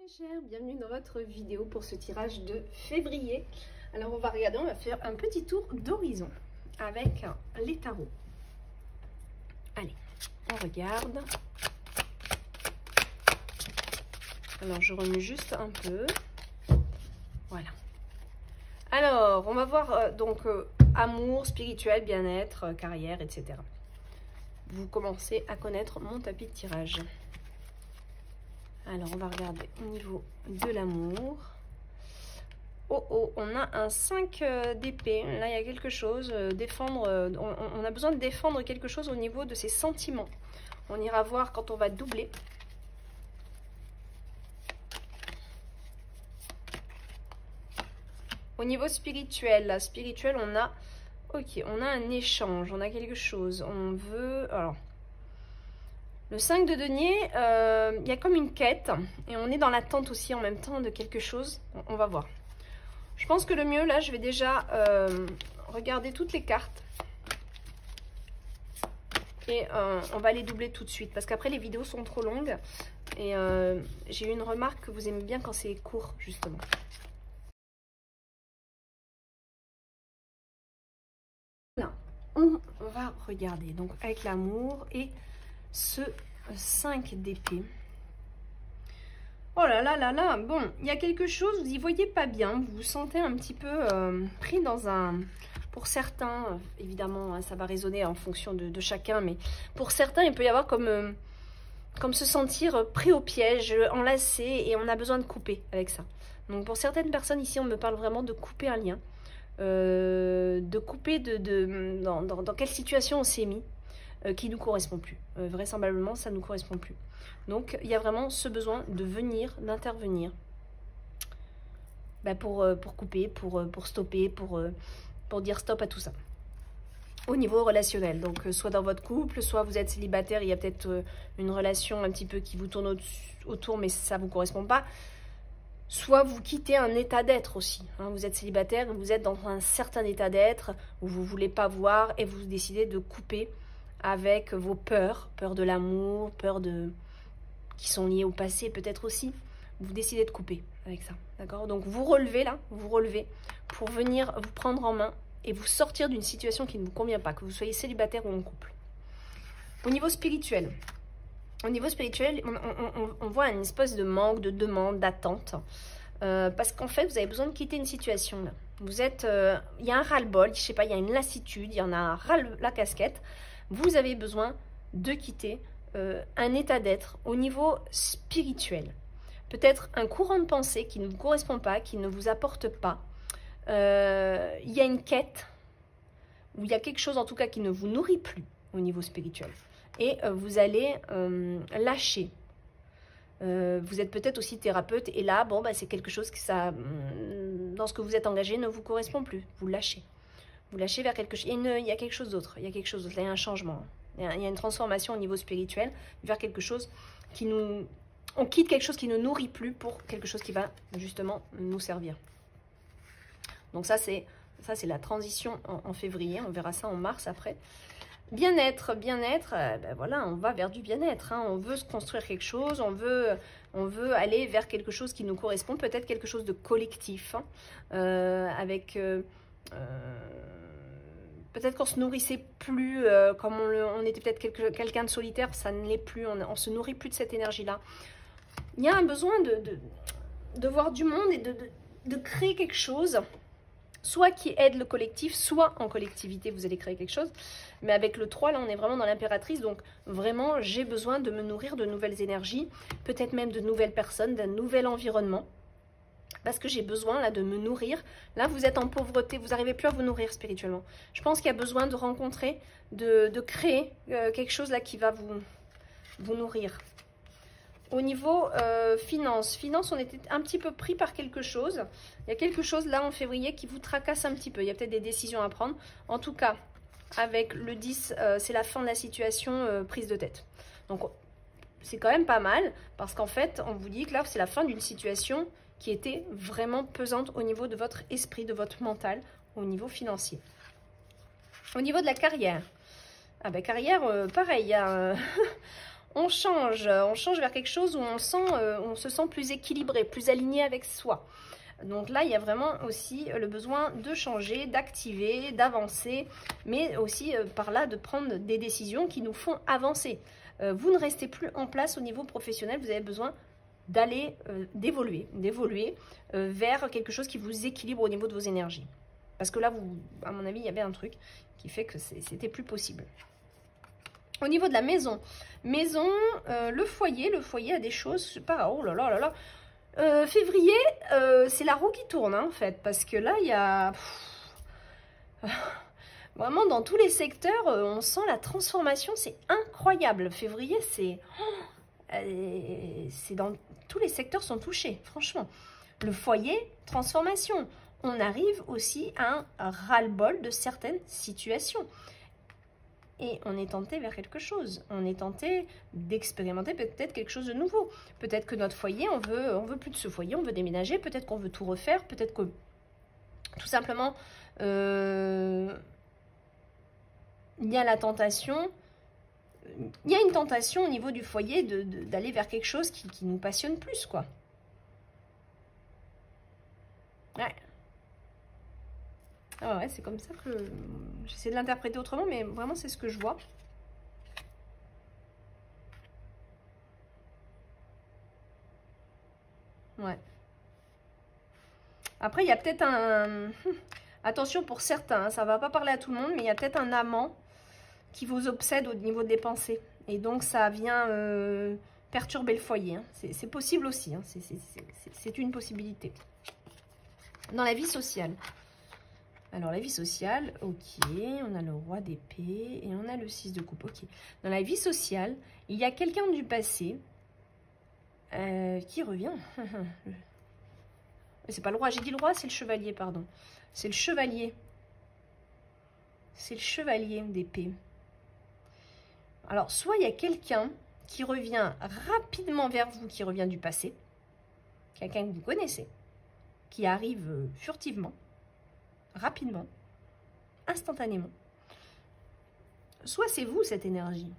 mes chers, bienvenue dans votre vidéo pour ce tirage de février. Alors on va regarder, on va faire un petit tour d'horizon avec les tarots. Allez, on regarde. Alors je remue juste un peu. Voilà. Alors on va voir amour, spirituel, bien-être, carrière, etc. Vous commencez à connaître mon tapis de tirage. Alors, on va regarder au niveau de l'amour. Oh, on a un 5 d'épée. Là, il y a quelque chose. Défendre. On a besoin de défendre quelque chose au niveau de ses sentiments. On ira voir quand on va doubler. Au niveau spirituel, on a... Ok, on a un échange. On a quelque chose. On veut... Alors... Le 5 de denier, il y a comme une quête et on est dans l'attente aussi en même temps de quelque chose. On va voir. Je pense que le mieux, là, je vais déjà regarder toutes les cartes. Et on va les doubler tout de suite parce qu'après les vidéos sont trop longues. Et j'ai eu une remarque que vous aimez bien quand c'est court, justement. Là, on va regarder donc avec l'amour et... ce 5 d'épée. Oh là là là là. Bon, il y a quelque chose, vous y voyez pas bien. Vous vous sentez un petit peu pris dans un... Pour certains, évidemment, hein, ça va résonner en fonction de chacun, mais pour certains, il peut y avoir comme se sentir pris au piège, enlacé, et on a besoin de couper avec ça. Donc pour certaines personnes ici, on me parle vraiment de couper un lien. De couper dans quelle situation on s'est mis. Qui ne nous correspond plus. Vraisemblablement, ça ne nous correspond plus. Donc, il y a vraiment ce besoin de venir, d'intervenir pour couper, pour stopper, pour dire stop à tout ça. Au niveau relationnel, donc soit dans votre couple, soit vous êtes célibataire, il y a peut-être une relation un petit peu qui vous tourne autour, mais ça ne vous correspond pas. Soit vous quittez un état d'être aussi. Hein, vous êtes célibataire, vous êtes dans un certain état d'être où vous ne voulez pas voir et vous décidez de couper avec vos peurs, peurs de l'amour, peurs qui sont liées au passé peut-être aussi. Vous décidez de couper avec ça, d'accord? Donc vous relevez là, vous relevez pour venir vous prendre en main et vous sortir d'une situation qui ne vous convient pas, que vous soyez célibataire ou en couple. Au niveau spirituel, on voit une espèce de manque, de demande, d'attente. Parce qu'en fait, vous avez besoin de quitter une situation là. Vous êtes, il y a un ras-le-bol, je sais pas, il y a une lassitude, il y en a ras la casquette. Vous avez besoin de quitter un état d'être au niveau spirituel. Peut-être un courant de pensée qui ne vous correspond pas, qui ne vous apporte pas. Il y a une quête, ou il y a quelque chose en tout cas qui ne vous nourrit plus au niveau spirituel. Et vous allez lâcher. Vous êtes peut-être aussi thérapeute et là, bon, c'est quelque chose qui, dans ce que vous êtes engagé, ne vous correspond plus. Vous lâchez. Vous lâchez vers quelque chose. Il y a quelque chose d'autre. Il y a quelque chose d'autre. Là, il y a un changement. Il y a une transformation au niveau spirituel vers quelque chose qui nous... On quitte quelque chose qui ne nourrit plus pour quelque chose qui va justement nous servir. Donc ça, c'est la transition en février. On verra ça en mars après. Bien-être, voilà, on va vers du bien-être. Hein. On veut se construire quelque chose, on veut aller vers quelque chose qui nous correspond, peut-être quelque chose de collectif, hein, avec... peut-être qu'on se nourrissait plus, comme on était peut-être quelqu'un de solitaire, ça ne l'est plus, on se nourrit plus de cette énergie-là. Il y a un besoin de voir du monde et de créer quelque chose, soit qui aide le collectif, soit en collectivité, vous allez créer quelque chose. Mais avec le 3, là, on est vraiment dans l'impératrice, donc vraiment, j'ai besoin de me nourrir de nouvelles énergies, peut-être même de nouvelles personnes, d'un nouvel environnement. Parce que j'ai besoin là de me nourrir. Là, vous êtes en pauvreté, vous n'arrivez plus à vous nourrir spirituellement. Je pense qu'il y a besoin de rencontrer, de créer quelque chose là qui va vous nourrir. Au niveau finance, on était un petit peu pris par quelque chose. Il y a quelque chose là en février qui vous tracasse un petit peu. Il y a peut-être des décisions à prendre. En tout cas, avec le 10, c'est la fin de la situation, prise de tête. Donc, c'est quand même pas mal parce qu'en fait, on vous dit que là, c'est la fin d'une situation qui était vraiment pesante au niveau de votre esprit, de votre mental, au niveau financier. Au niveau de la carrière, carrière, pareil, on change vers quelque chose où on se sent plus équilibré, plus aligné avec soi. Donc là, il y a vraiment aussi le besoin de changer, d'activer, d'avancer, mais aussi par là de prendre des décisions qui nous font avancer. Vous ne restez plus en place au niveau professionnel, vous avez besoin d'aller, d'évoluer vers quelque chose qui vous équilibre au niveau de vos énergies. Parce que là, à mon avis, il y avait un truc qui fait que c'était plus possible. Au niveau de la maison, le foyer a des choses, je sais pas, oh là là là là. Février, c'est la roue qui tourne, hein, en fait, parce que là, il y a... Vraiment, dans tous les secteurs, on sent la transformation, c'est incroyable. Février, c'est dans tous les secteurs sont touchés, franchement. Le foyer, transformation. On arrive aussi à un ras-le-bol de certaines situations. Et on est tenté vers quelque chose. On est tenté d'expérimenter peut-être quelque chose de nouveau. Peut-être que notre foyer, on veut plus de ce foyer, on veut déménager. Peut-être qu'on veut tout refaire. Peut-être que tout simplement, il y a la tentation. Il y a une tentation au niveau du foyer d'aller vers quelque chose qui nous passionne plus, quoi. Ouais. Ah ouais, c'est comme ça que j'essaie de l'interpréter autrement, mais vraiment c'est ce que je vois. Ouais. Après, il y a peut-être un... Attention pour certains, hein, ça ne va pas parler à tout le monde, mais il y a peut-être un amant qui vous obsède au niveau des pensées. Et donc ça vient perturber le foyer. Hein. C'est possible aussi, hein. C'est une possibilité. Dans la vie sociale. Alors, la vie sociale, ok, on a le roi d'épée et on a le 6 de coupe, ok. Dans la vie sociale, il y a quelqu'un du passé qui revient. C'est pas le roi, j'ai dit le roi, c'est le chevalier, pardon. C'est le chevalier. C'est le chevalier d'épée. Alors, soit il y a quelqu'un qui revient rapidement vers vous, qui revient du passé, quelqu'un que vous connaissez, qui arrive furtivement, rapidement, instantanément. Soit c'est vous, cette énergie.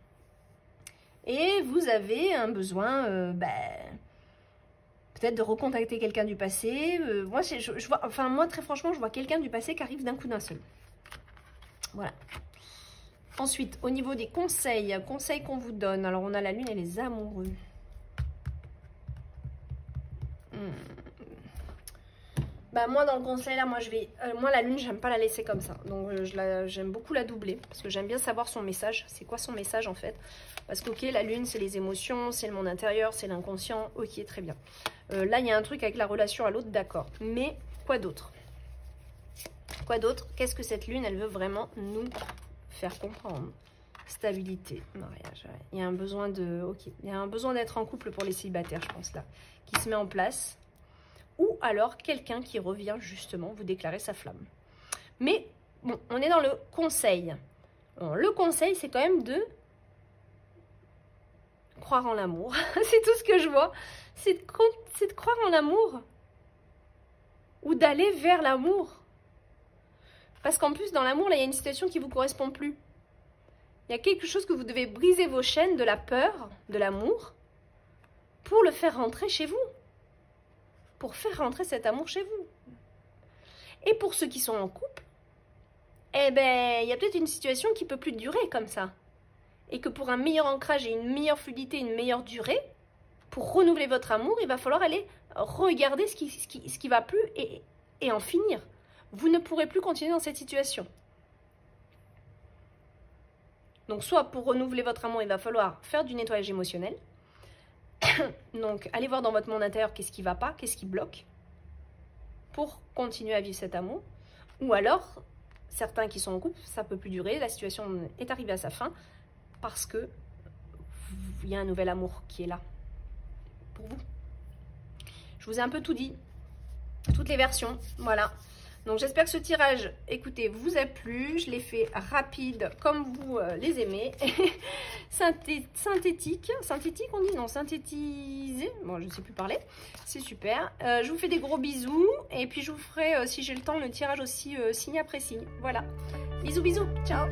Et vous avez un besoin, peut-être de recontacter quelqu'un du passé. Moi, je vois, enfin, moi, très franchement, je vois quelqu'un du passé qui arrive d'un coup d'un seul. Voilà. Ensuite, au niveau des conseils qu'on vous donne. Alors, on a la lune et les amoureux. Bah moi dans le conseil là, moi la lune j'aime pas la laisser comme ça, donc j'aime beaucoup la doubler parce que j'aime bien savoir son message. C'est quoi son message en fait? Parce que ok, la lune c'est les émotions, c'est le monde intérieur, c'est l'inconscient, ok très bien. Là il y a un truc avec la relation à l'autre, d'accord, mais quoi d'autre? Quoi d'autre? Qu'est-ce que cette lune elle veut vraiment nous faire comprendre? Stabilité, mariage, ouais. Il y a un besoin de, ok, il y a un besoin d'être en couple pour les célibataires je pense là, qui se met en place. Ou alors quelqu'un qui revient justement vous déclarer sa flamme. Mais bon, on est dans le conseil. Bon, le conseil, c'est quand même de croire en l'amour. C'est tout ce que je vois. C'est de croire en l'amour. Ou d'aller vers l'amour. Parce qu'en plus, dans l'amour, là, il y a une situation qui ne vous correspond plus. Il y a quelque chose que vous devez briser vos chaînes de la peur, de l'amour, pour le faire rentrer chez vous. Pour faire rentrer cet amour chez vous. Et pour ceux qui sont en couple, eh ben, il y a peut-être une situation qui ne peut plus durer comme ça. Et que pour un meilleur ancrage et une meilleure fluidité, une meilleure durée, pour renouveler votre amour, il va falloir aller regarder ce qui va plus et en finir. Vous ne pourrez plus continuer dans cette situation. Donc, soit pour renouveler votre amour, il va falloir faire du nettoyage émotionnel. Donc, allez voir dans votre monde intérieur qu'est-ce qui ne va pas, qu'est-ce qui bloque pour continuer à vivre cet amour. Ou alors, certains qui sont en couple, ça ne peut plus durer, la situation est arrivée à sa fin parce que il y a un nouvel amour qui est là pour vous. Je vous ai un peu tout dit, toutes les versions, voilà. Donc j'espère que ce tirage, écoutez, vous a plu. Je l'ai fait rapide comme vous les aimez. Synthétique on dit? Non, synthétisé. Bon, je ne sais plus parler. C'est super. Je vous fais des gros bisous. Et puis je vous ferai, si j'ai le temps, le tirage aussi signe après signe. Voilà. Bisous, bisous. Ciao.